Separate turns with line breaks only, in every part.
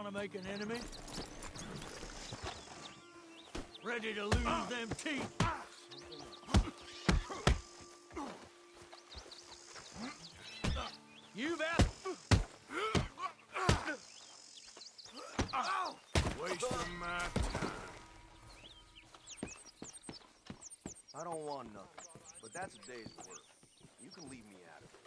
to make an enemy? Ready to lose them teeth? You bet.
Wasting my time.
I don't want nothing, but that's a day's work. You can leave me out of this.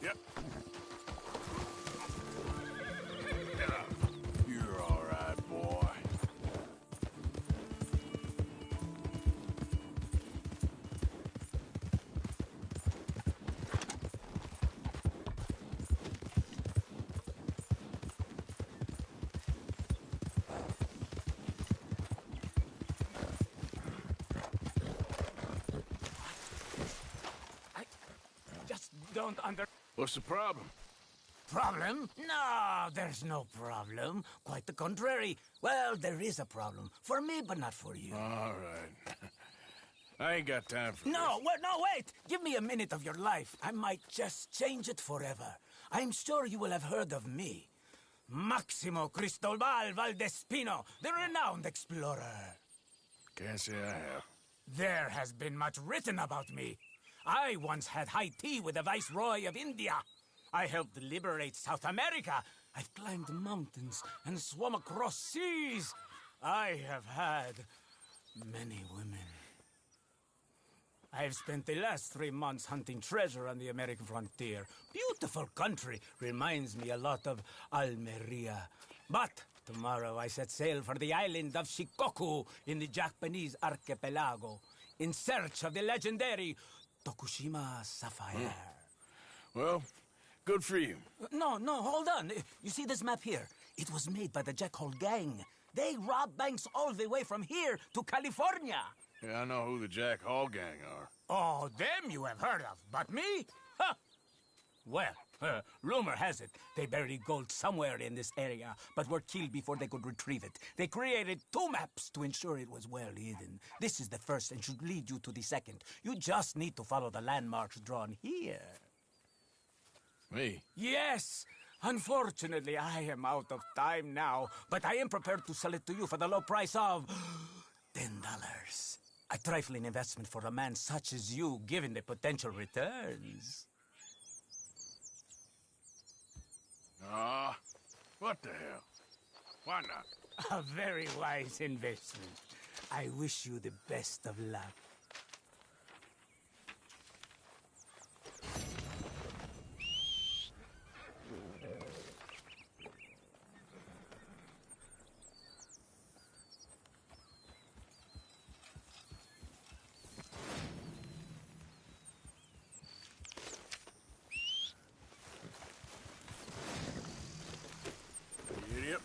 Yep. You're all right, boy.
Just don't under...
What's the problem?
Problem? No, there's no problem. Quite the contrary. Well, there is a problem. For me, but not for you.
All right. I ain't got time for
No, wait! Give me a minute of your life. I might just change it forever. I'm sure you will have heard of me. Maximo Cristobal Valdespino, the renowned explorer.
this. Can't say I have.
There has been much written about me. I once had high tea with the Viceroy of India. I helped liberate South America. I've climbed mountains and swum across seas. I have had many women. I've spent the last 3 months hunting treasure on the American frontier. Beautiful country. Reminds me a lot of Almeria. But tomorrow I set sail for the island of Shikoku in the Japanese archipelago in search of the legendary Tokushima Sapphire.
Well, good for you.
No, hold on. You see this map here? It was made by the Jack Hall gang. They rob banks all the way from here to California.
Yeah, I know who the Jack Hall gang are.
Oh, them you have heard of, but me? Huh. Well, rumor has it they buried gold somewhere in this area, but were killed before they could retrieve it. They created 2 maps to ensure it was well hidden. This is the first and should lead you to the second. You just need to follow the landmarks drawn here.
Me?
Yes! Unfortunately, I am out of time now, but I am prepared to sell it to you for the low price of $10. A trifling investment for a man such as you, given the potential returns.
Ah, what the hell? Why not?
A very wise investment. I wish you the best of luck.
Idiot.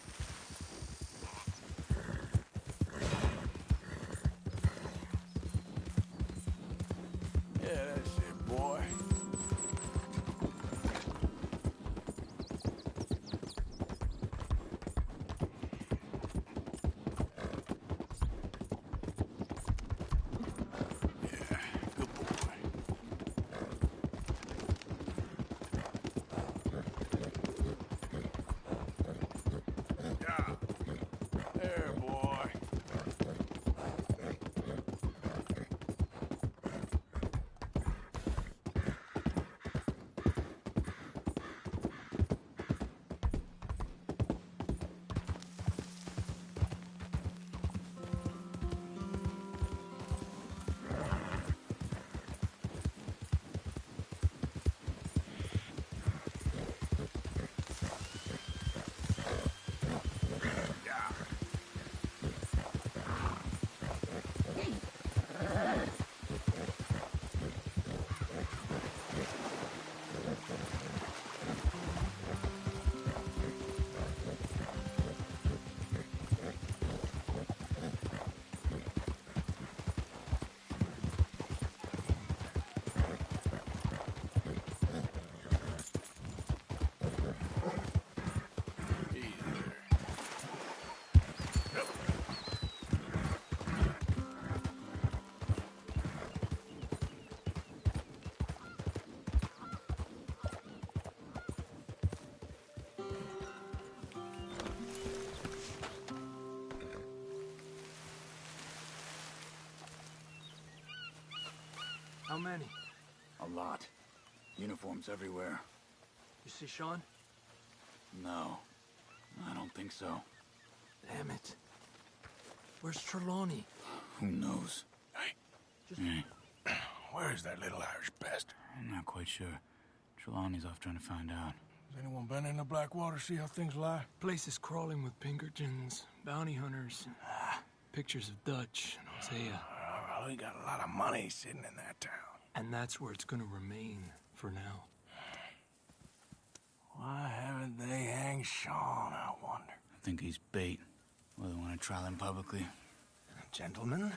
many?
A lot. Uniforms everywhere.
You see Sean?
No, I don't think so.
Damn it. Where's Trelawney?
Who knows?
Hey, where's that little Irish bastard?
I'm not quite sure. Trelawney's off trying to find out.
Has anyone been in the Blackwater, see how things lie?
Place is crawling with Pinkertons, bounty hunters, pictures of Dutch and Hosea.
We got a lot of money sitting in that town.
And that's where it's gonna remain for now.
Why haven't they hanged Sean, I wonder?
I think he's bait. Well, they want to trial him publicly.
Gentlemen,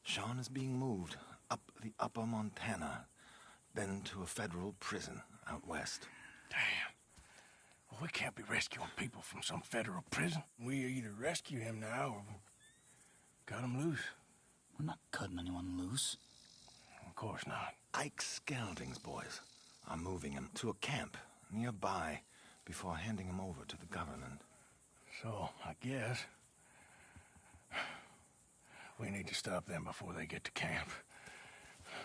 Sean is being moved up the upper Montana, then to a federal prison out west.
Damn. Well, we can't be rescuing people from some federal prison. We either rescue him now or cut him loose.
We're not cutting anyone loose.
Of course not.
Ike Skelding's boys are moving him to a camp nearby before handing him over to the government.
So, I guess we need to stop them before they get to camp.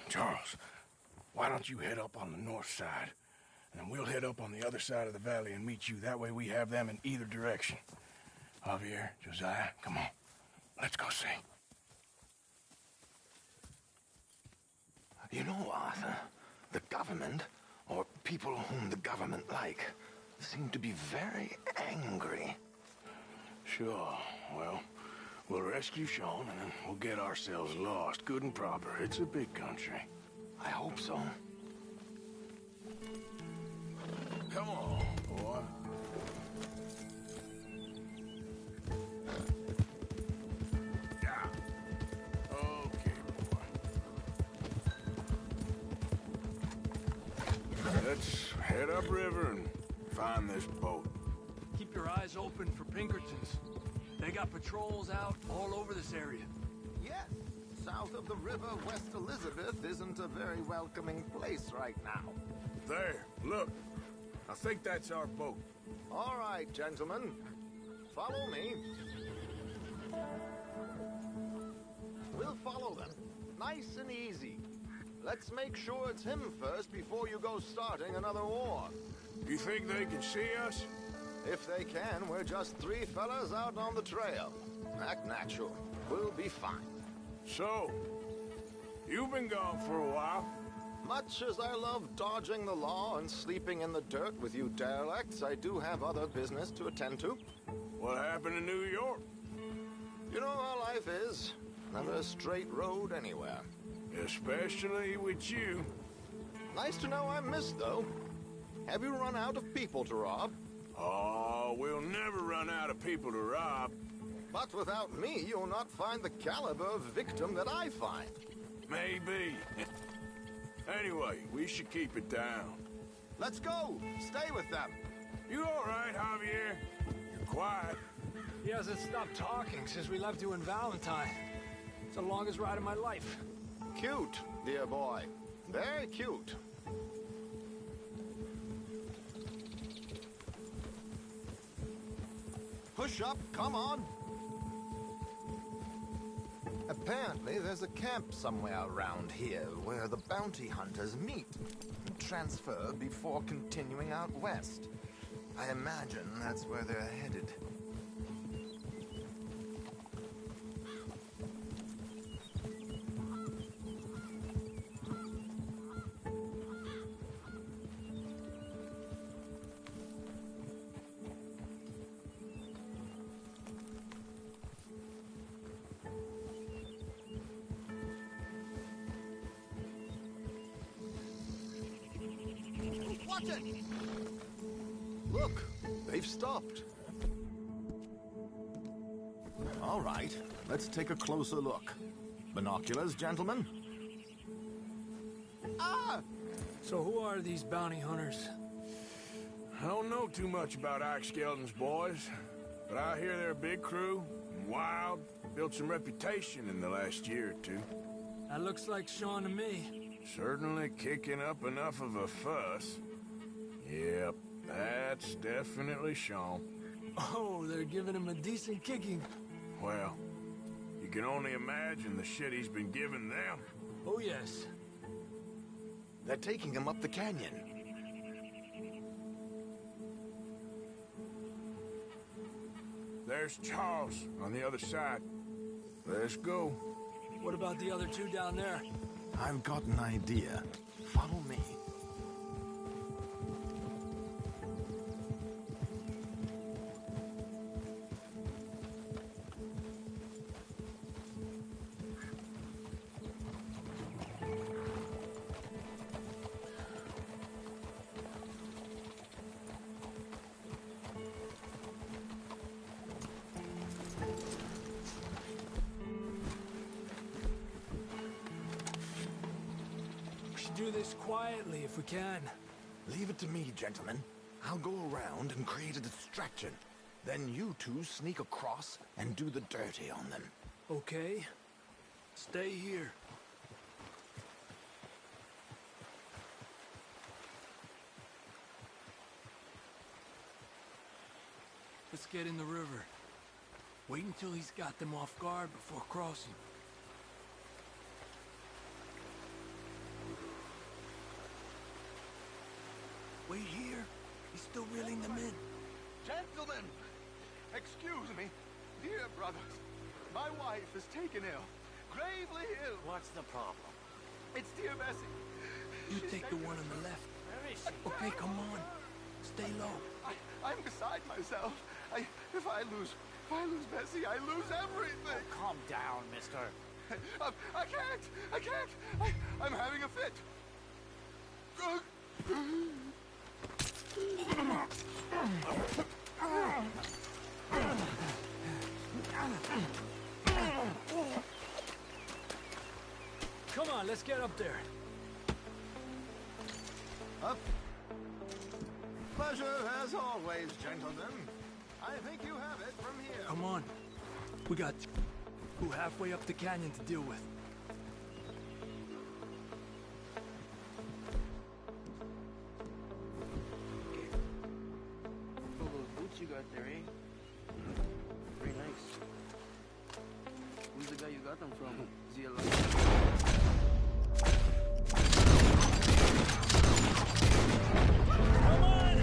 Charles, why don't you head up on the north side, and we'll head up on the other side of the valley and meet you. That way we have them in either direction. Javier, Josiah, come on. Let's go see.
You know, Arthur, the government, or people whom the government like, seem to be very angry.
Sure. Well, we'll rescue Sean, and then we'll get ourselves lost, good and proper. It's a big country.
I hope so.
Come on, boy. Yeah. Okay, boy. Let's head upriver and find this boat.
Keep your eyes open for Pinkertons. They got patrols out all over this area.
Yes, south of the river, West Elizabeth isn't a very welcoming place right now.
There, look. I think that's our boat.
All right, gentlemen. Follow me. We'll follow them. Nice and easy. Let's make sure it's him first before you go starting another war.
You think they can see us?
If they can, we're just three fellas out on the trail. Act natural. We'll be fine.
So, you've been gone for a while.
Much as I love dodging the law and sleeping in the dirt with you derelicts, I do have other business to attend to.
What happened in New York?
You know how life is. Never a straight road anywhere.
Especially with you.
Nice to know I'm missed, though. Have you run out of people to rob?
Oh, we'll never run out of people to rob.
But without me, you'll not find the caliber of victim that I find.
Maybe. Anyway, we should keep it down.
Let's go. Stay with them.
You all right, Javier? You're quiet.
He hasn't stopped talking since we left you in Valentine. It's the longest ride of my life.
Cute, dear boy. Very cute. Push up, come on. Apparently, there's a camp somewhere around here where the bounty hunters meet and transfer before continuing out west. I imagine that's where they're headed. Watch it! Look, they've stopped. All right, let's take a closer look. Binoculars, gentlemen? Ah!
So who are these bounty hunters?
I don't know too much about Ike Skelding's boys, but I hear they're a big crew, and wild, built some reputation in the last year or two.
That looks like Sean to me.
Certainly kicking up enough of a fuss. Yep, that's definitely Sean.
Oh, they're giving him a decent kicking.
Well, you can only imagine the shit he's been giving them.
Oh, yes.
They're taking him up the canyon.
There's Charles on the other side. Let's go.
What about the other two down there?
I've got an idea. Follow me.
Do this quietly if we can.
Leave it to me, gentlemen. I'll go around and create a distraction. Then you two sneak across and do the dirty on them.
Okay. Stay here. Let's get in the river. Wait until he's got them off guard before crossing. Wait here. He's still reeling them in.
Gentlemen, excuse me. Dear brothers, my wife is taken ill. Gravely ill.
What's the problem?
It's dear Bessie.
You
She's
take the
taken
one
ill.
on the left.
Where is she?
Okay, come on. Stay low.
I'm beside myself. If I lose Bessie, I lose everything.
Calm down, mister.
I can't. I'm having a fit.
Come on, let's get up there.
Up. Pleasure as always, gentlemen. I think you have it from here.
Come on. We got two halfway up the canyon to deal with.
Oh, those boots you got there, eh? Very nice. Who's the guy you got them from? Is he alive?
Come on!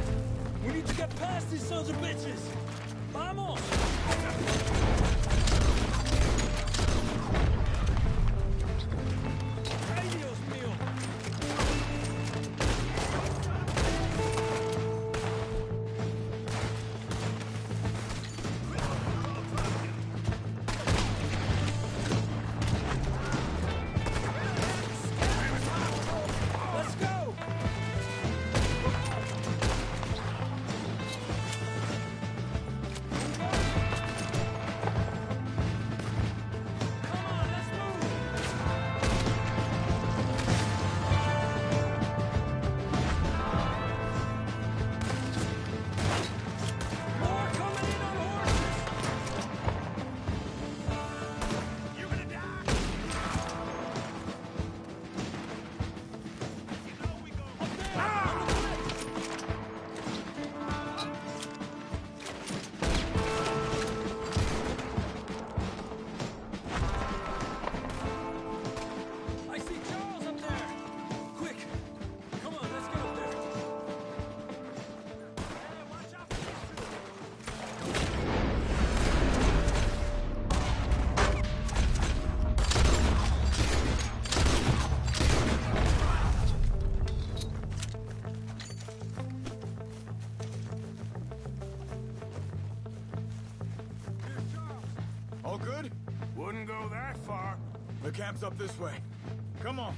We need to get past these sons of bitches! Vamos! Ay, Dios mío! Let's go! Come on, let's move! More coming in on horses! You're gonna die! Up there! On the right! I see Charles up there! Quick! Come on, let's get up there! Hey, watch out for these two! Here's Charles!
All good? Wouldn't go that far. The camp's up this way. Come on.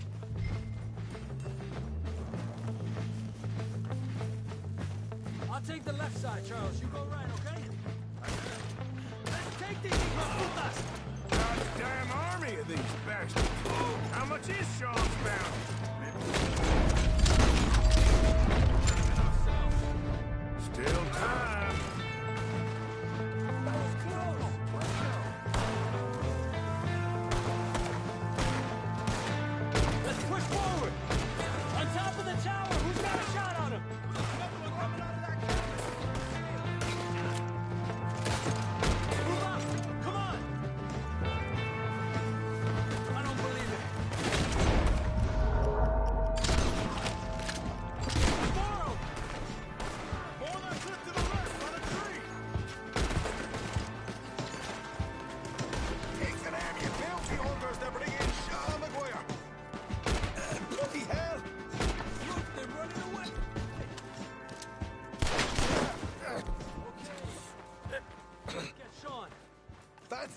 I'll take the left side, Charles. You go right, okay? Let's take these putas!
Goddamn army of these bastards. How much is Sean's bounty? Still time.
That was close! Let's push forward! On top of the tower, who's got a shot on him? Move up! Come on! I don't believe it.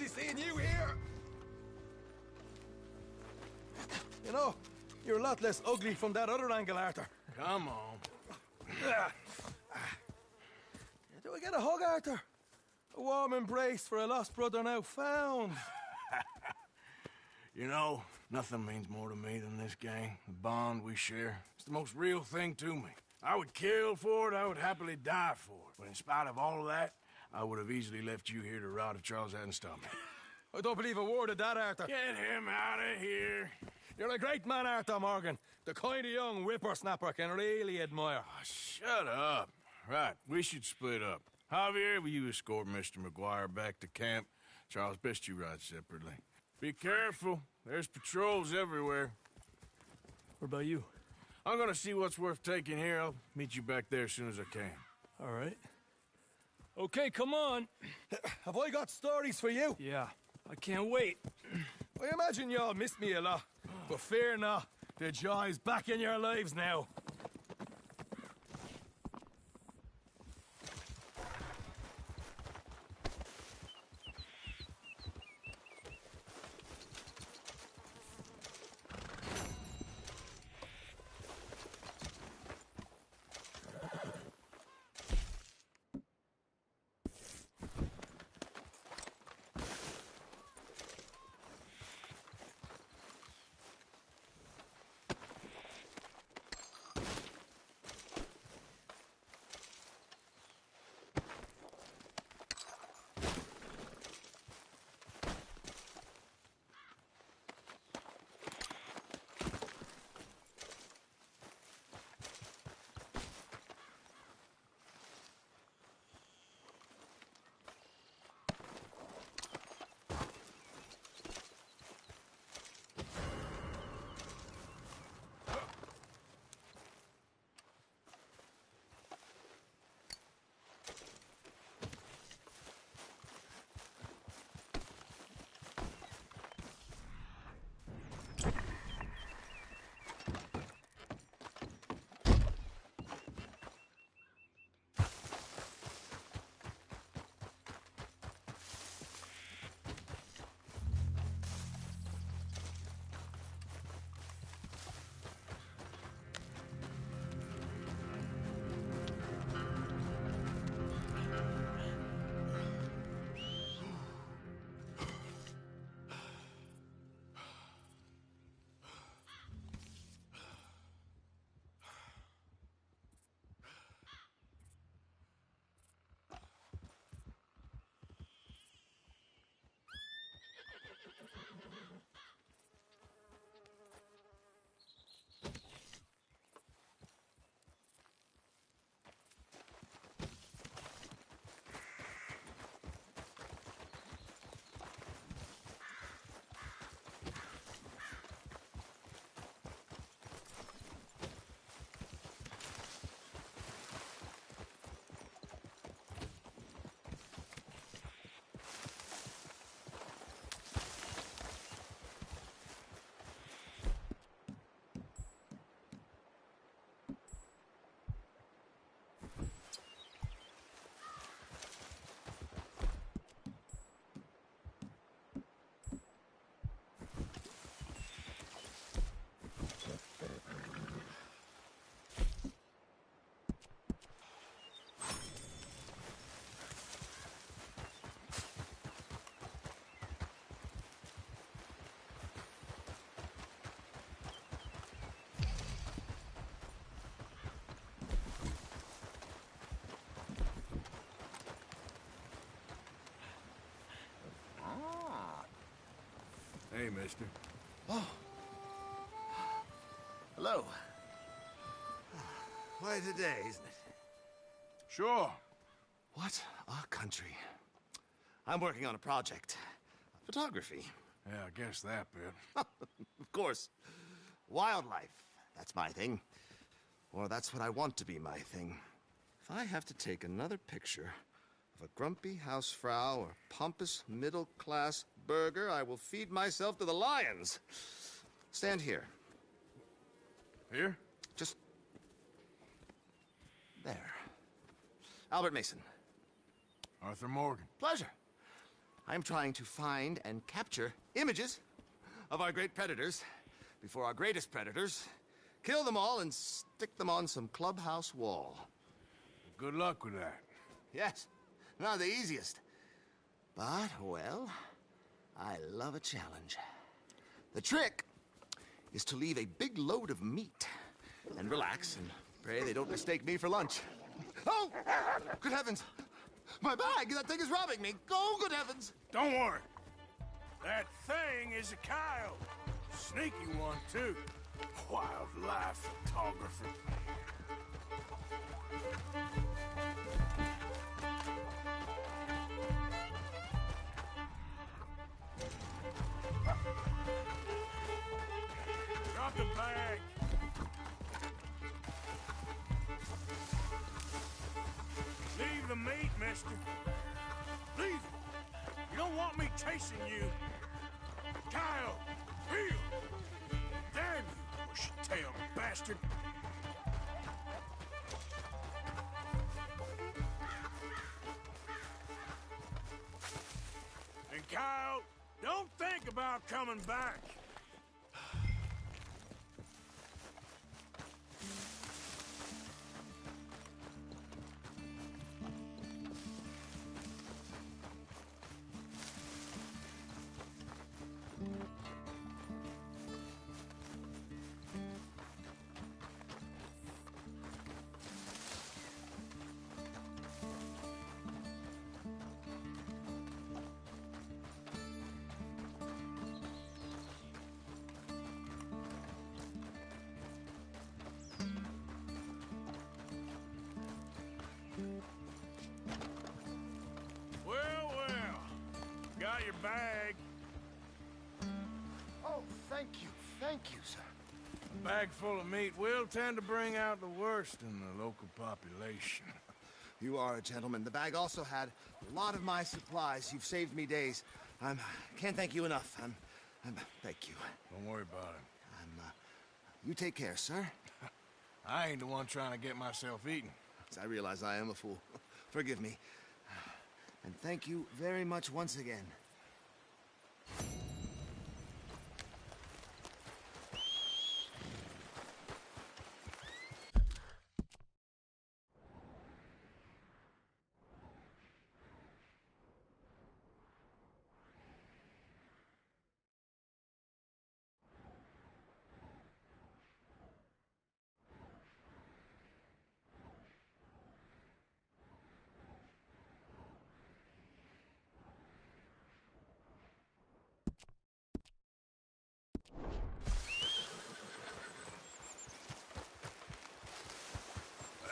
fancy seeing you here. You know, you're a lot less ugly from that other angle, Arthur. Come on. Do I get a hug, Arthur? A warm embrace for a lost brother now found. You know, nothing means more to me than this gang, the bond we share. It's the most real thing to me. I would kill for it, I would happily die for it. But in spite of all of that, I would have easily left you here to rot if Charles hadn't stopped me. I don't believe a word of that, Arthur. Get him out of here. You're a great man, Arthur Morgan. The kind of young whippersnapper I can really admire. Oh, shut up. Right, we should split up. Javier, will you escort Mr. McGuire back to camp? Charles, best you ride separately. Be careful. There's patrols everywhere.
What about you?
I'm gonna see what's worth taking here. I'll meet you back there as soon as I can.
All right. Okay, come on.
Have I got stories for you?
Yeah, I can't wait.
I imagine y'all missed me a lot. But fear not, the joy's back in your lives now. Hey, mister.
Oh. Hello. Quite a day, isn't it?
Sure.
What a country. I'm working on a project. Photography.
Yeah, I guess that bit.
Of course. Wildlife. That's my thing. Or that's what I want to be my thing. If I have to take another picture of a grumpy housefrau or pompous middle-class burger, I will feed myself to the lions. Stand here.
Here?
Just... there. Albert Mason.
Arthur Morgan.
Pleasure.
I'm trying to find and capture images of our great predators before our greatest predators kill them all and stick them on some clubhouse wall.
Good luck with that.
Yes, not the easiest. But, well, I love a challenge. The trick is to leave a big load of meat and relax and pray they don't mistake me for lunch. Oh! Good heavens! My bag! That thing is robbing me! Oh, good heavens!
Don't worry. That thing is a coyote. Sneaky one, too. Wildlife photographer. Drop the bag. Leave the meat, mister. Leave it. You don't want me chasing you. Kyle, Bill. Damn you, bushy-tailed bastard. And Kyle, don't think about coming back. Got your bag.
Oh, thank you, sir.
A bag full of meat will tend to bring out the worst in the local population.
You are a gentleman. The bag also had a lot of my supplies. You've saved me days. Can't thank you enough. Thank you.
Don't worry about it.
You take care, sir.
I ain't the one trying to get myself eaten.
I realize I am a fool. Forgive me. And thank you very much once again.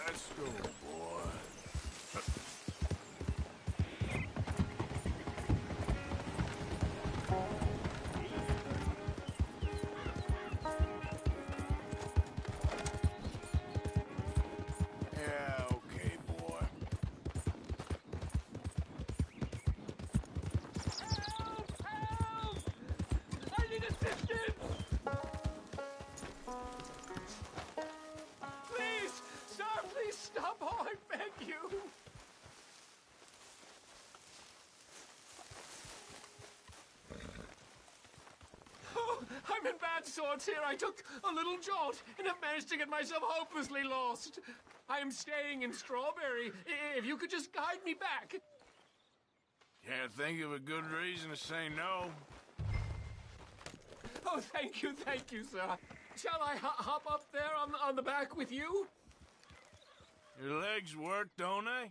Let's go, boy. Yeah, okay, boy.
Help! I need assistance! Please! Sir, please stop! Oh, I beg you! Oh, I'm in bad sorts here. I took a little jolt and have managed to get myself hopelessly lost. I am staying in Strawberry. If you could just guide me back.
Can't think of a good reason to say no.
Oh, thank you, sir. Shall I hop up there on the back with you?
Your legs work, don't they?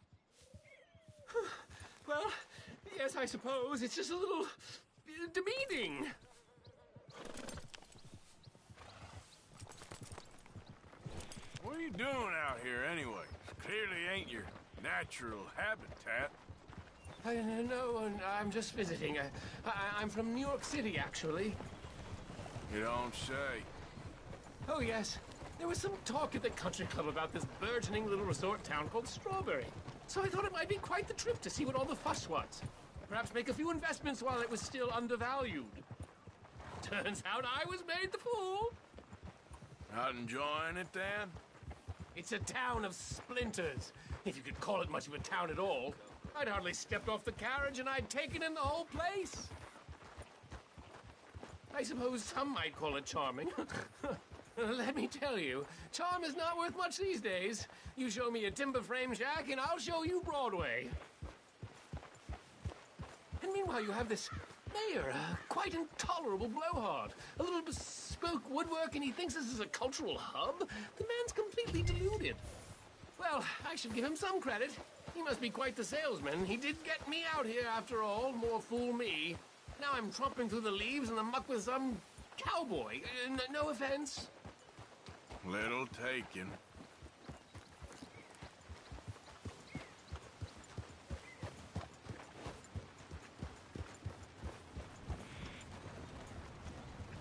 Well, yes, I suppose. It's just a little demeaning.
What are you doing out here anyway? Clearly ain't your natural habitat.
No, I'm just visiting. I'm from New York City, actually.
You don't say.
Oh, yes. There was some talk at the country club about this burgeoning little resort town called Strawberry. So I thought it might be quite the trip to see what all the fuss was. Perhaps make a few investments while it was still undervalued. Turns out I was made the fool.
Not enjoying it, then?
It's a town of splinters. If you could call it much of a town at all. I'd hardly stepped off the carriage and I'd taken in the whole place. I suppose some might call it charming. Let me tell you, charm is not worth much these days. You show me a timber frame shack and I'll show you Broadway. And meanwhile, you have this mayor, a quite intolerable blowhard. A little bespoke woodwork, and he thinks this is a cultural hub? The man's completely deluded. Well, I should give him some credit. He must be quite the salesman. He did get me out here after all. More fool me. Now I'm tromping through the leaves in the muck with some cowboy. No offense.
Little taken.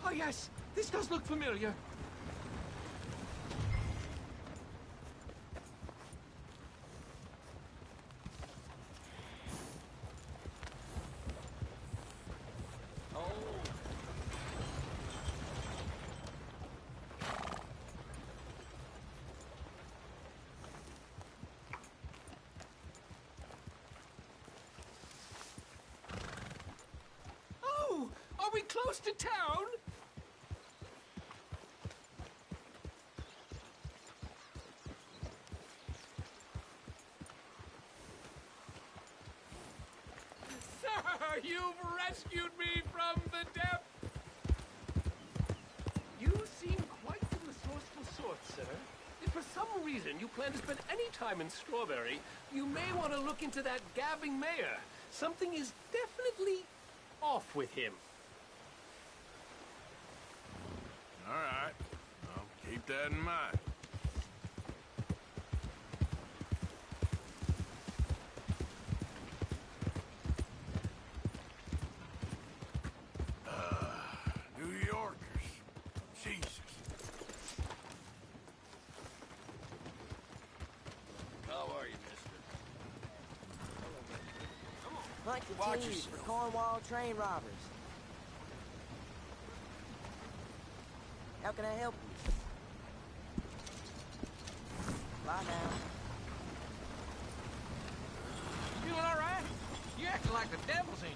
Oh, yes. This does look familiar. Oh, are we close to town? Sir, you've rescued me from the depth. You seem quite the resourceful sort, sir. If for some reason you plan to spend any time in Strawberry, you may want to look into that gabbing mayor. Something is definitely off with him.
All right. I'll keep that in mind. New Yorkers. Jesus.
How are you, mister?
Hunt
Watch
continues for
yourself.
Cornwall train robbers. How can I help you? Bye now.
Feeling all right? You acting like the devil's in you.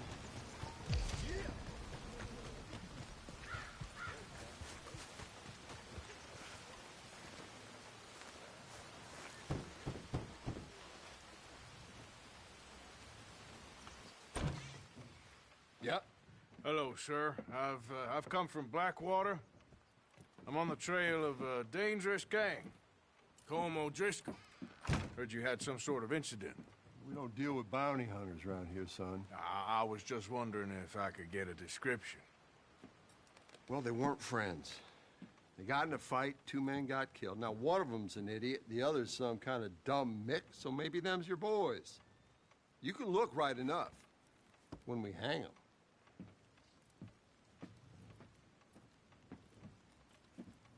Yep. Hello, sir. I've come from Blackwater. I'm on the trail of a dangerous gang. Colm O'Driscoll. Heard you had some sort of incident.
We don't deal with bounty hunters around here, son.
I was just wondering if I could get a description.
Well, they weren't friends. They got in a fight, 2 men got killed. Now, one of them's an idiot, the other's some kind of dumb mick, so maybe them's your boys. You can look right enough when we hang them.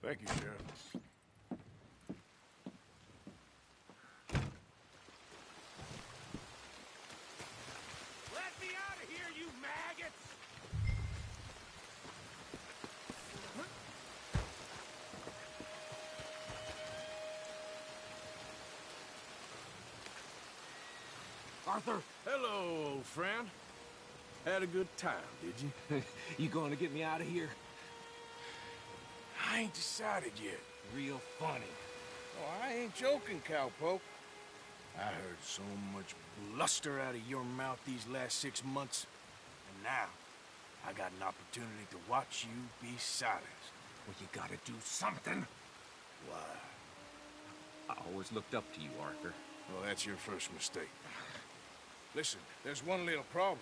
Thank you, Sheriff.
Let me out of here, you maggots!
Arthur,
Hello, old friend. Had a good time, did you?
you going to get me out of here?
I ain't decided yet.
Real funny.
Oh, I ain't joking, cowpoke. I heard so much bluster out of your mouth these last 6 months. And now, I got an opportunity to watch you be silenced.
Well, you gotta do something.
Why?
I always looked up to you, Arthur.
Well, that's your first mistake. Listen, there's one little problem.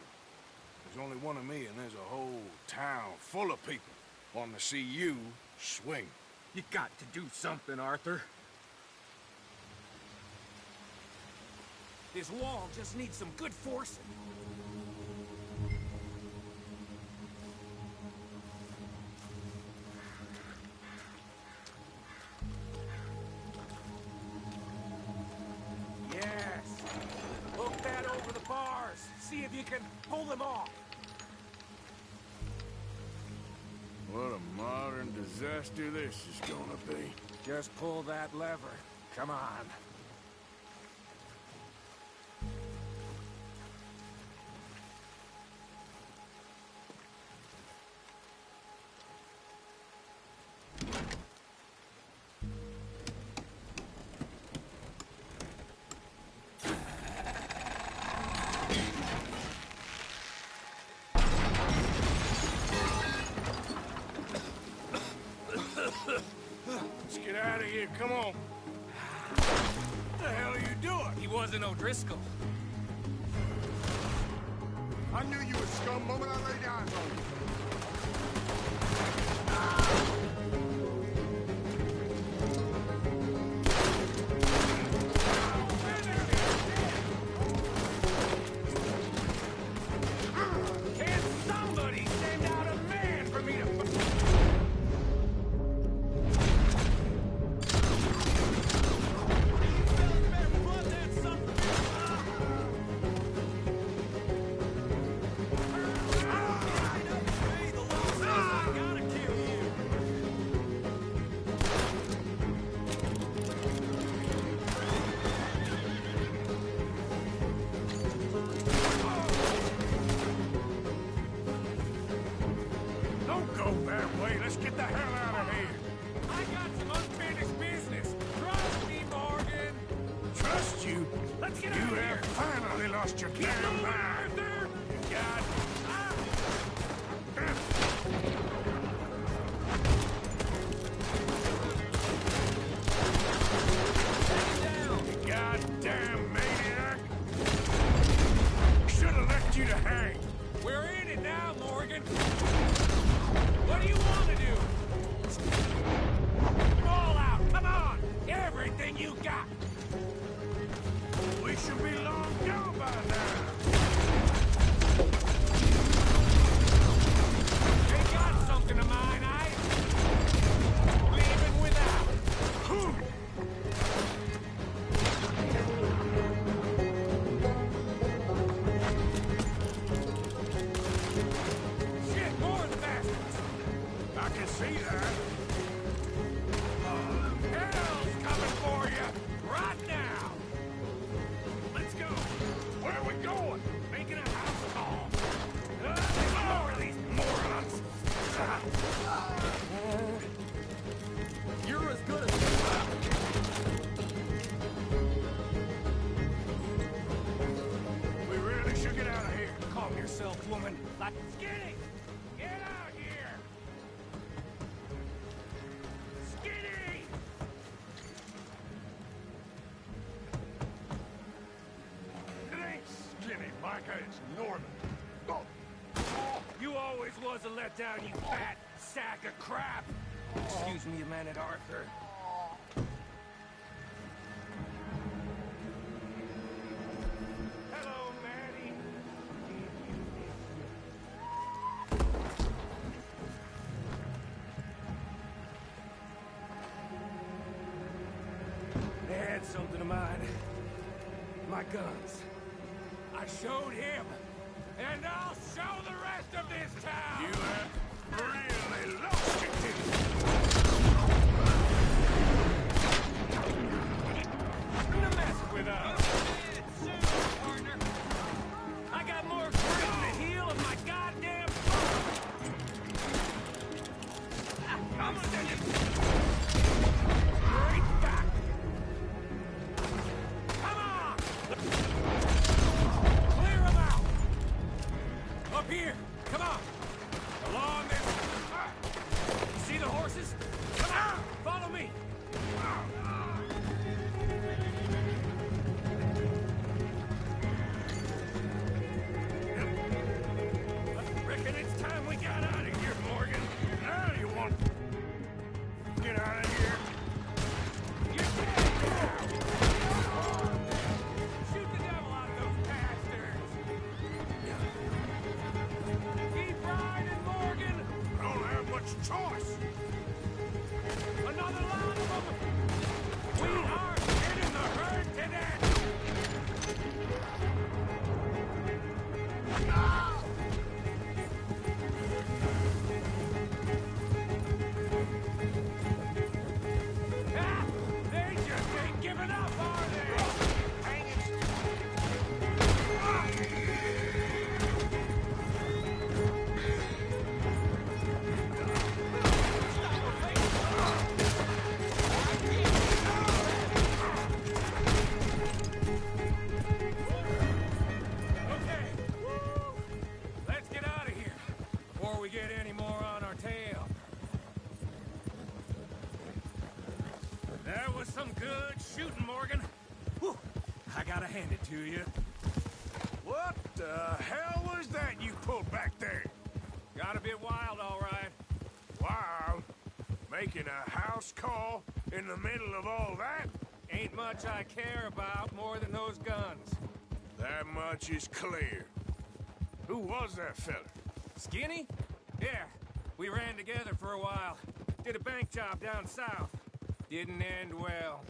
There's only one of me, and there's a whole town full of people wanting to see you swing.
You got to do something, Arthur.
This wall just needs some good forcing. Yes. Hook that over the bars. See if you can pull them off.
What a modern disaster this is gonna be.
Just pull that lever. Come on.
come on. What the hell are you doing?
He wasn't O'Driscoll.
I knew you were scum moment I laid eyes on you.
Can somebody send out a man for me to...
Don't go that way. Let's get the hell out of here.
I got some unfinished business. Trust me, Morgan.
Trust you?
Let's get
You
out of
have
here.
finally lost your damn mind.
Arthur!
God. Goddamn maniac! Should have left you to hang.
We're in it now, Morgan. What do you want to do? All out, come on! Everything you got!
We should be long gone by now.
They got something of mine, leaving without. Shit, more of the bastards!
I can see that.
Hell's coming for you right now!
Let's go. Where are we going?
Making a house call. There's more of these morons!
You're as good as...
We really should get out of here.
Calm yourself, woman. Like, Skinny! Get out here! Skinny!
It ain't Skinny, Micah. It's Norman. Oh.
You always was a letdown, you fat sack of crap! Excuse me a minute, Arthur. Hello, Maddie. They had something of mine. My guns. I showed him. And I'll show the rest of this town!
You have really lost it.
Gonna mess with us. I got more grit in the heel of my goddamn I'm gonna send you straight back. Come on! Clear them out! Up here! Come on! Along this... See the horses?
hand it to you. What the hell was that you pulled back there?
Got a bit wild, all right.
Wild? Making a house call in the middle of all that?
Ain't much I care about more than those guns.
That much is clear. Who was that fella?
Skinny? Yeah, we ran together for a while. Did a bank job down south. Didn't end well.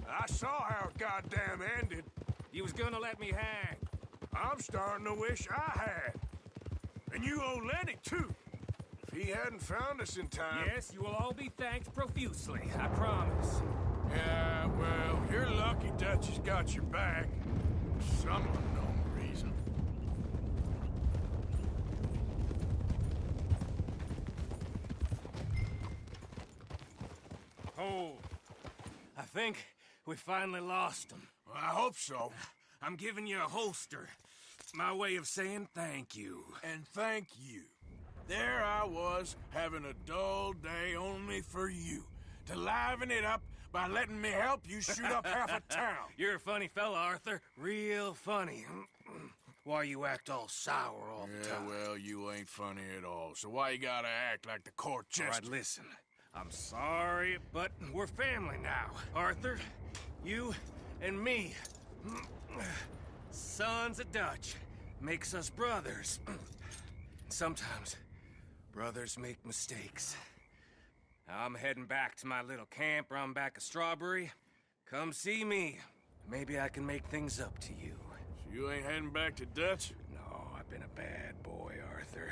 I saw how it goddamn ended.
He was gonna let me hang.
I'm starting to wish I had. And you owe Lenny, too. If he hadn't found us in time...
Yes, you will all be thanked profusely, I promise.
Yeah, well, you're lucky Dutch has got your back. For some unknown reason.
Oh, I think we finally lost him.
Well, I hope so.
I'm giving you a holster. My way of saying thank you.
And thank you. There I was, having a dull day only for you. To liven it up by letting me help you shoot up half a town.
You're a funny fella, Arthur. Real funny. Why you act all sour all the time?
Well, you ain't funny at all. So why you gotta act like the court jester?
All right, listen. I'm sorry, but we're family now. Arthur, you and me. Sons of Dutch. Makes us brothers. Sometimes, brothers make mistakes. I'm heading back to my little camp around back of Strawberry. Come see me. Maybe I can make things up to you.
So you ain't heading back to Dutch?
No, I've been a bad boy, Arthur.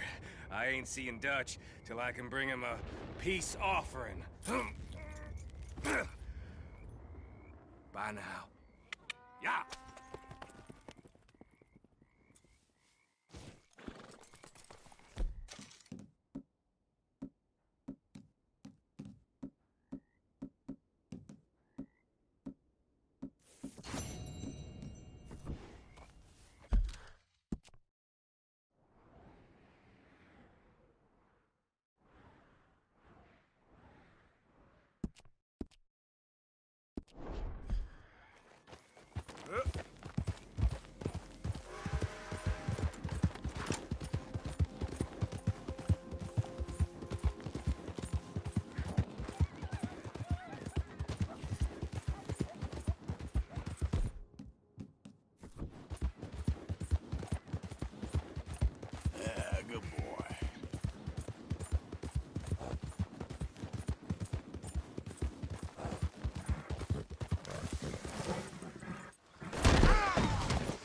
I ain't seeing Dutch till I can bring him a peace offering. Bye now. Yeah.
Good boy.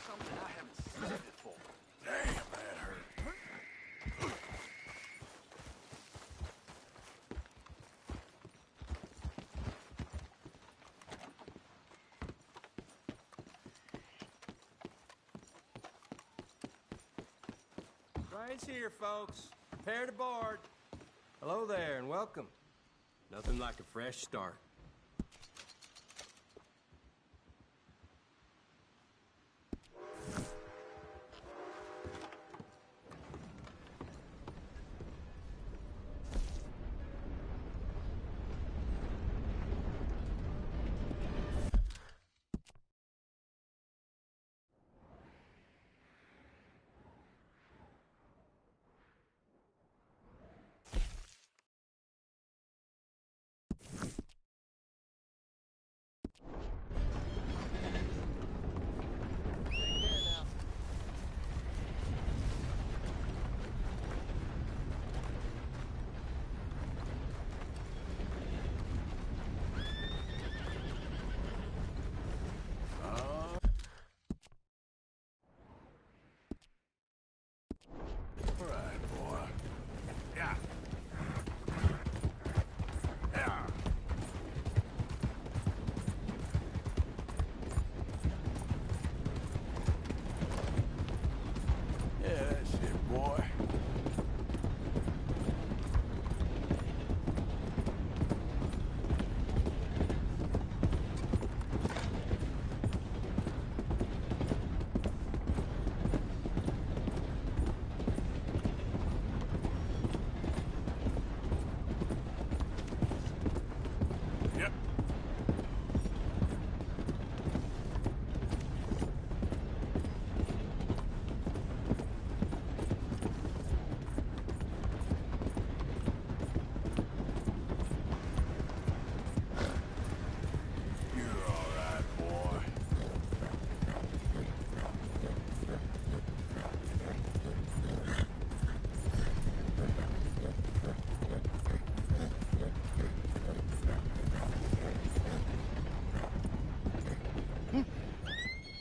Something I haven't seen before.
Damn, that hurt.
Train's here, folks. Prepare to board. Hello there, and welcome. Nothing like a fresh start.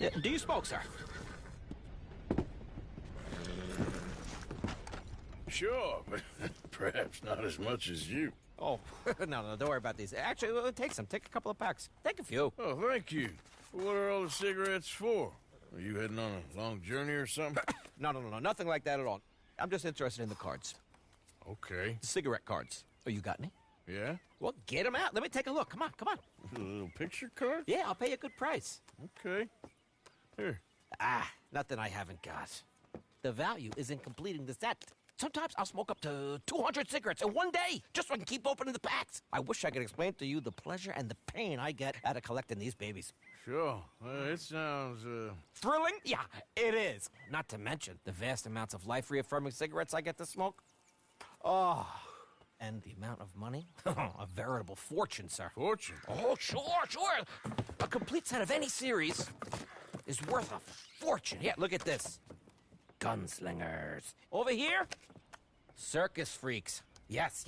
Do you smoke, sir?
Sure, but perhaps not as much as you.
Oh, no, don't worry about these. Actually, we'll take some. Take a couple of packs. Take a few.
Oh, thank you. What are all the cigarettes for? Are you heading on a long journey or something?
No, nothing like that at all. I'm just interested in the cards.
Okay.
The cigarette cards. Oh, you got any?
Yeah?
Well, get them out. Let me take a look. Come on.
A little picture card?
Yeah, I'll pay you a good price.
Okay. Here.
Nothing I haven't got. The value is in completing the set. Sometimes I'll smoke up to 200 cigarettes in one day, just so I can keep opening the packs. I wish I could explain to you the pleasure and the pain I get out of collecting these babies.
Sure. It sounds,
Thrilling? Yeah, it is. Not to mention the vast amounts of life-reaffirming cigarettes I get to smoke. Oh, and the amount of money? A veritable fortune, sir.
Fortune?
Oh, sure. A complete set of any series is worth a fortune. Yeah, look at this. Gunslingers. Over here, circus freaks. Yes.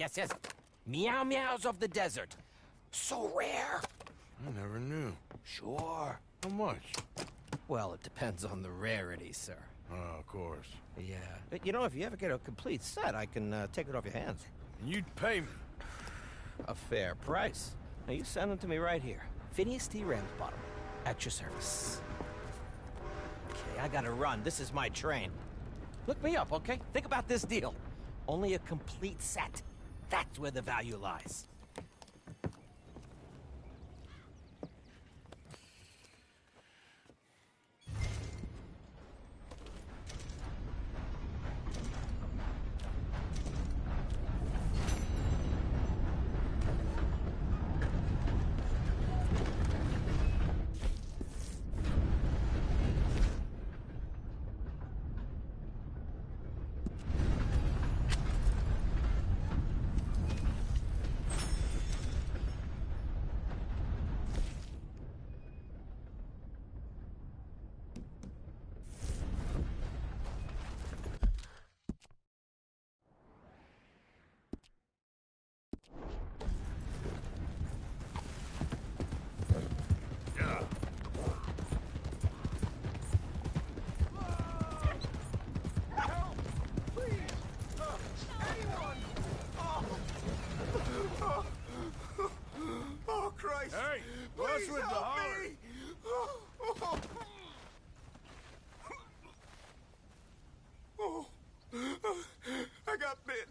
Meow meows of the desert. So rare.
I never knew.
Sure.
How much?
Well, it depends on the rarity, sir.
Oh, of course.
Yeah. But, you know, if you ever get a complete set, I can take it off your hands.
You'd pay me.
A fair price. Now, you send them to me right here. Phineas T. Ramsbottom. At your service. Okay, I gotta run. This is my train. Look me up, okay? Think about this deal. Only a complete set. That's where the value lies.
Hey, what's with the holler?
I got bit.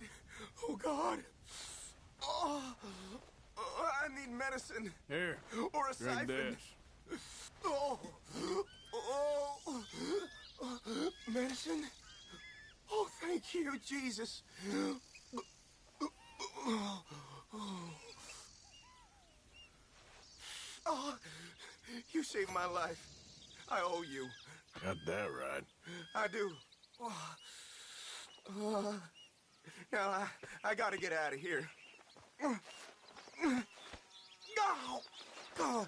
Oh, God. I need medicine.
Here,
Or a
drink
siphon.
this.
Medicine? Oh, thank you, Jesus. Oh, you saved my life. I owe you.
Got that right.
I do. Now, I gotta get out of here. Oh, God.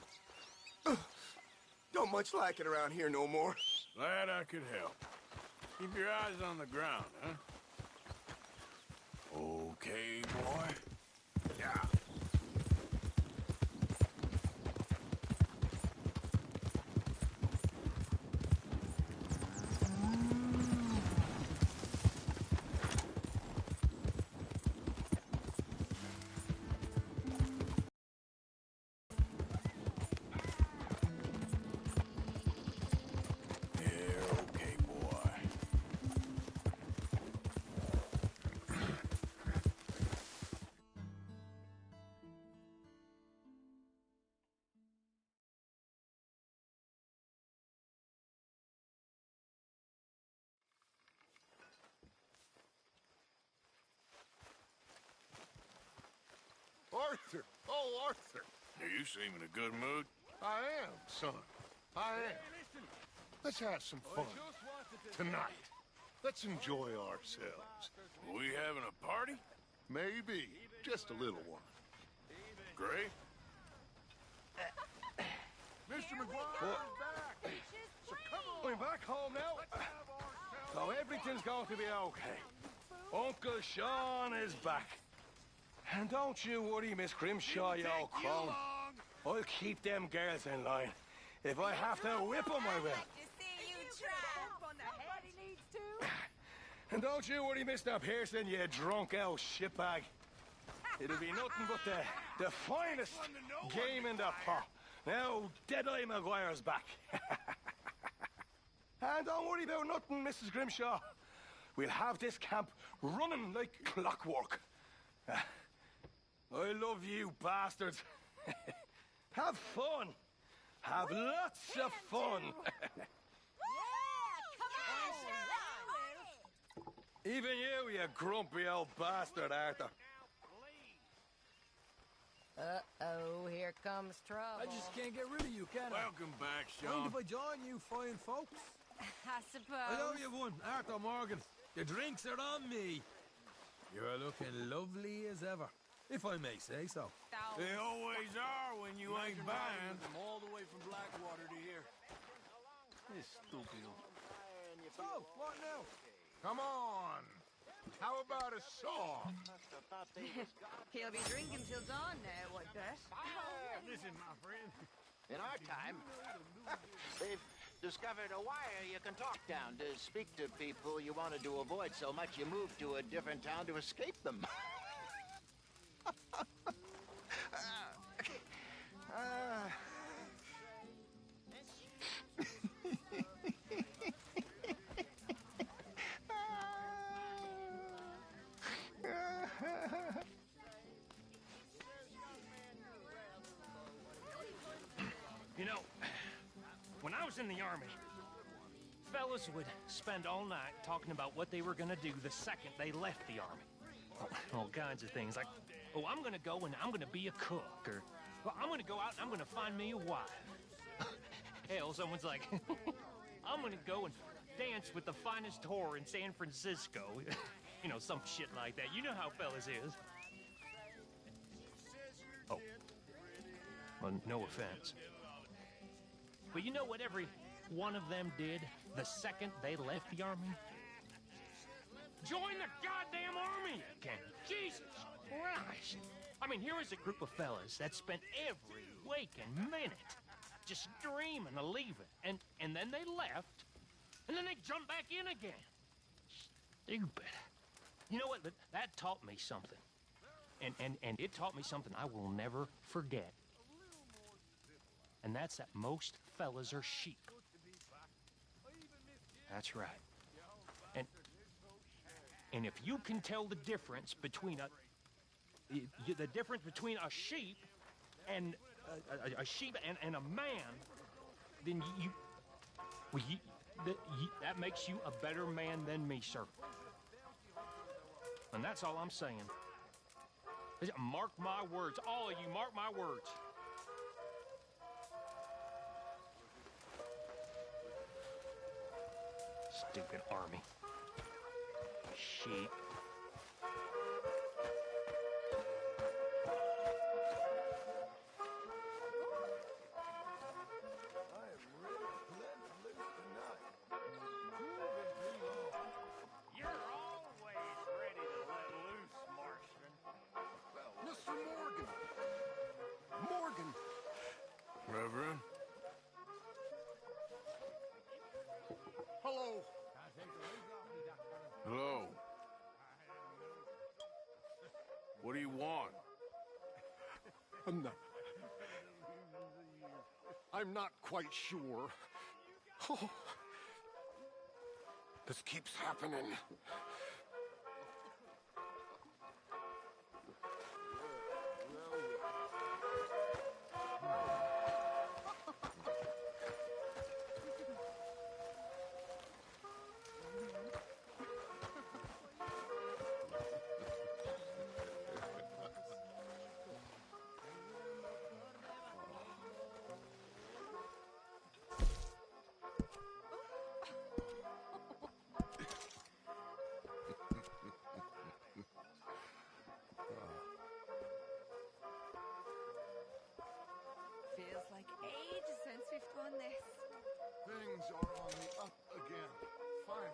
Don't much like it around here no more.
Glad I could help. Keep your eyes on the ground, huh? Okay, boy. Yeah.
Arthur! Oh, Arthur!
You seem in a good mood.
I am, son. I am. Let's have some fun. Tonight. Let's enjoy ourselves.
We having a party?
Maybe. Just a little one.
Great.
Mr. McGuire is back! So come on! We're back home now.
So everything's going to be okay. Uncle Sean is back. And don't you worry, Miss Grimshaw, you old crone. I'll keep them girls in line. If I have to whip him, I will. And don't you worry, Mr. Pearson, you drunk old shitbag. It'll be nothing but the finest game in the pot. Now, Deadeye Maguire's back. And don't worry about nothing, Mrs. Grimshaw. We'll have this camp running like clockwork. I love you, bastards. Have fun. Have lots of fun. Even you grumpy old bastard, Arthur.
Uh-oh, here comes trouble.
I just can't get rid of you, can I?
Welcome back,
Mind if I join you fine folks?
I suppose.
I owe you one, Arthur Morgan. The drinks are on me. You're looking lovely as ever, if I may say so.
They always are when you ain't buying.
Them all the way from Blackwater to here. This stupid.
So, what now? Come on. How about a song?
He'll be drinking till dawn now, I bet.
Listen, my friend.
In our time, they've discovered a wire you can talk down to speak to people you wanted to avoid so much you moved to a different town to escape them.
You know, when I was in the army, fellas would spend all night talking about what they were gonna do the second they left the army. All kinds of things, like, oh, I'm gonna go and I'm gonna be a cook, or, well, I'm gonna go out and I'm gonna find me a wife. Hell, someone's like, I'm gonna go and dance with the finest whore in San Francisco. You know, some shit like that. You know how fellas is. Oh. Well, no offense. But you know what every one of them did the second they left the army? Join the goddamn army again! Jesus Christ! I mean, here is a group of fellas that spent every waking minute just dreaming of leaving, and then they left, and then they jumped back in again. Stupid. You know what? That taught me something. And it taught me something I will never forget. And that's that most fellas are sheep. That's right. And if you can tell the difference between a sheep and and a man, then that makes you a better man than me, sir. And that's all I'm saying. Mark my words, all of you, mark my words. Stupid army. Sheep.
You're always ready to let loose, Marshman.
Mr. Morgan! Morgan!
Reverend?
Hello.
Hello. What do you want?
I'm not quite sure. Oh, this keeps happening.
Feels like ages since we've done this.
Things are on the up again. Finally.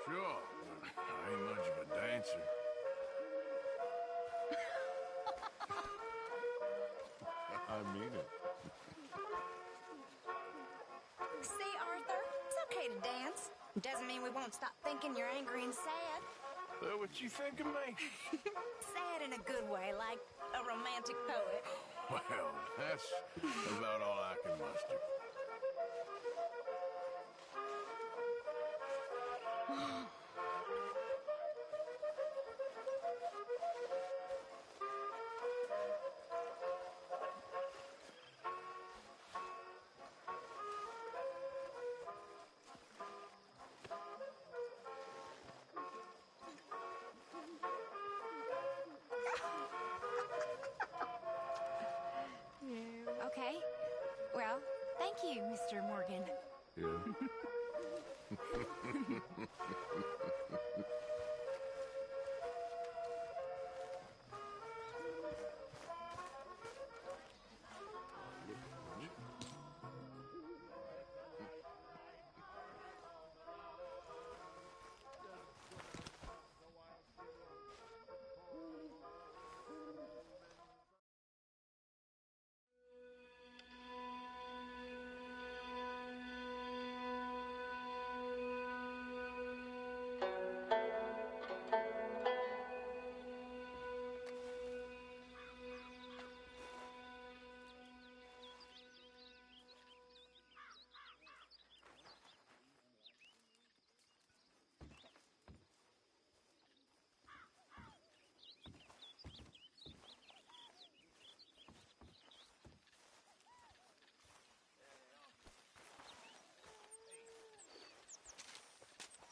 Sure, but I ain't much of a dancer.
I mean it.
See, Arthur, it's okay to dance. Doesn't mean we won't stop thinking you're angry and sad.
What you think of me?
Sad in a good way, like a romantic poet.
Well, that's about all I can muster.
Okay. Well, thank you, Mr. Morgan.
Yeah.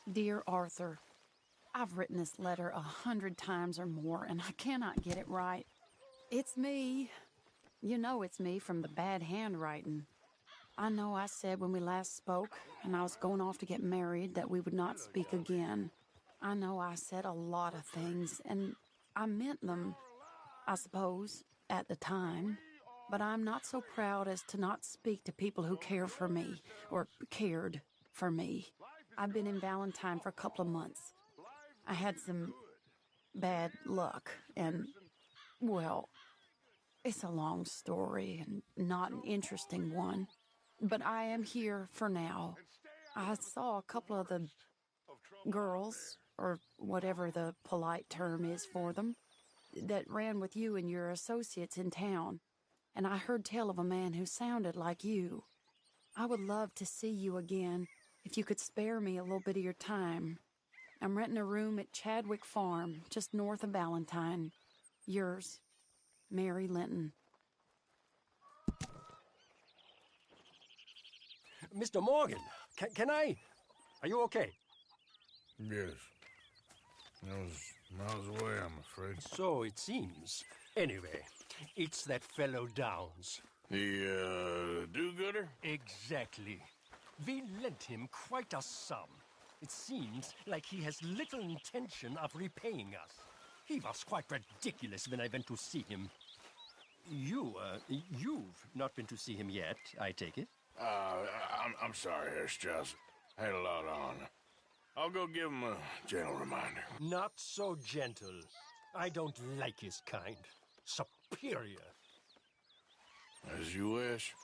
Dear Arthur, I've written this letter 100 times or more, and I cannot get it right. It's me. You know it's me from the bad handwriting. I know I said when we last spoke, and I was going off to get married, that we would not speak again. I know I said a lot of things, and I meant them, I suppose, at the time. But I'm not so proud as to not speak to people who care for me, or cared for me. I've been in Valentine for a couple of months. I had some bad luck, and, well, it's a long story and not an interesting one. But I am here for now. I saw a couple of the girls, or whatever the polite term is for them, that ran with you and your associates in town. And I heard tell of a man who sounded like you. I would love to see you again, if you could spare me a little bit of your time. I'm renting a room at Chadwick Farm, just north of Valentine. Yours, Mary Linton.
Mr. Morgan, can I... Are you okay?
Yes. I was miles away, I'm afraid.
So it seems. Anyway, it's that fellow Downs.
The, do-gooder?
Exactly. We lent him quite a sum. It seems like he has little intention of repaying us. He was quite ridiculous when I went to see him. You've not been to see him yet, I take it?
I'm sorry, Herr Strauss. I had a lot on. I'll go give him a gentle reminder.
Not so gentle. I don't like his kind. Superior.
As you wish.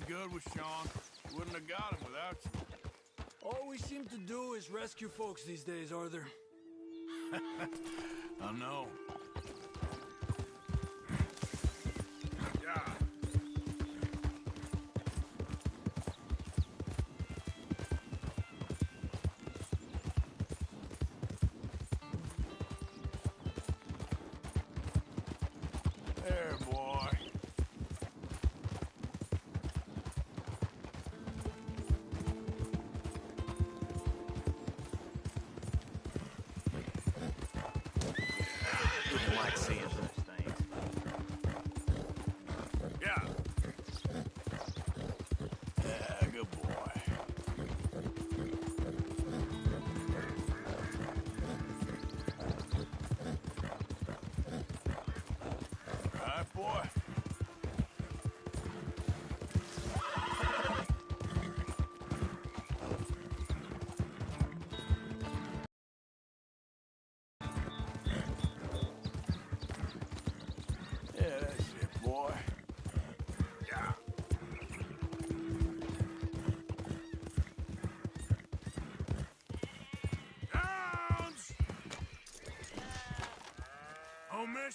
Good with Sean. Wouldn't have got him without you.
All we seem to do is rescue folks these days, Arthur.
I know. There, boy.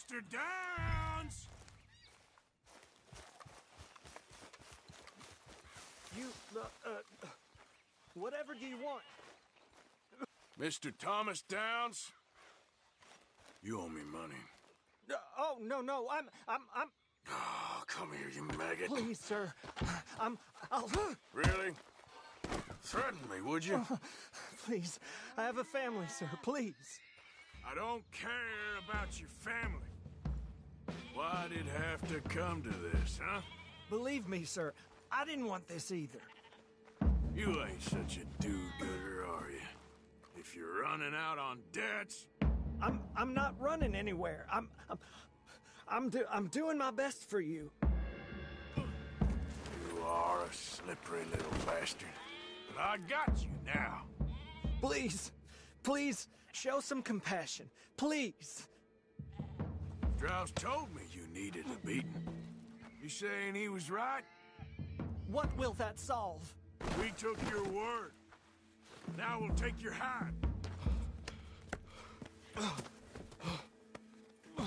Mr. Downs!
You, whatever do you want?
Mr. Thomas Downs? You owe me money.
Oh, no, I'm...
Oh, come here, you maggot.
Please, sir. I'll...
Really? Threaten me, would you?
Please, I have a family, sir, please.
I don't care about your family. Why'd it have to come to this, huh?
Believe me, sir, I didn't want this either.
You ain't such a do-gooder, are you? If you're running out on debts...
I'm not running anywhere. I'm doing my best for you.
You are a slippery little bastard. But I got you now.
Please, show some compassion. Please.
Strauss told me you needed a beating. You saying he was right?
What will that solve?
We took your word. Now we'll take your hide.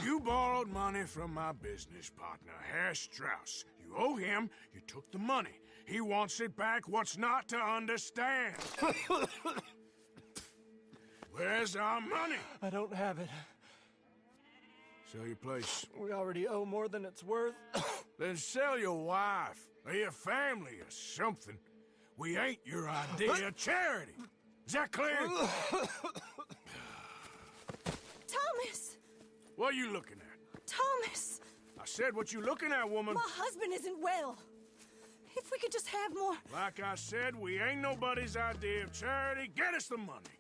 You borrowed money from my business partner, Herr Strauss. You owe him, you took the money. He wants it back. What's not to understand? Where's our money?
I don't have it.
Sell your place.
We already owe more than it's worth.
Then sell your wife, or your family, or something. We ain't your idea of charity. Is that clear?
Thomas!
What are you looking at?
Thomas!
I said what you looking at, woman.
My husband isn't well. If we could just have more...
Like I said, we ain't nobody's idea of charity. Get us the money.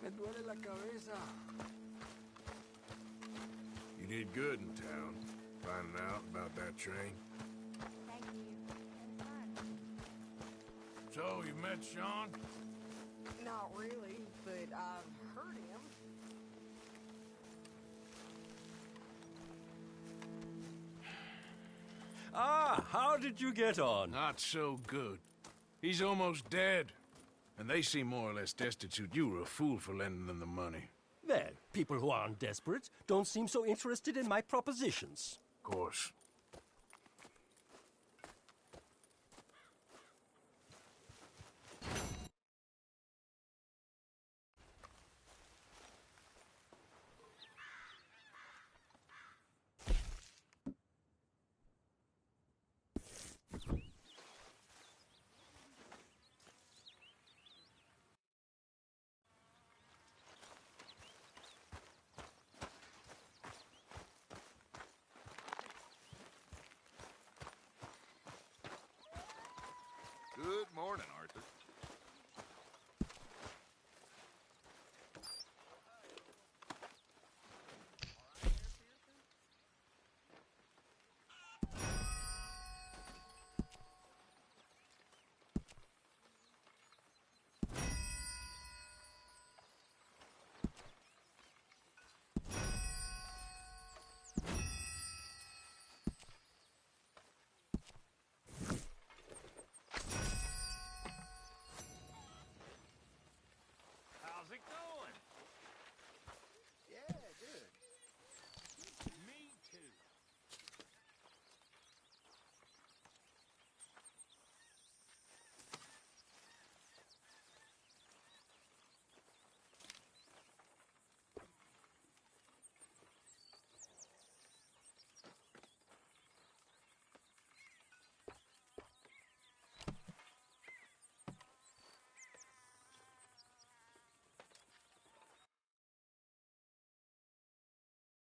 Me duele la cabeza.
You did good in town, finding out about that train.
Thank you.
So, you met Sean?
Not really, but I've heard him.
Ah, how did you get on?
Not so good. He's almost dead. And they seem more or less destitute. You were a fool for lending them the money.
Well, people who aren't desperate don't seem so interested in my propositions.
Of course.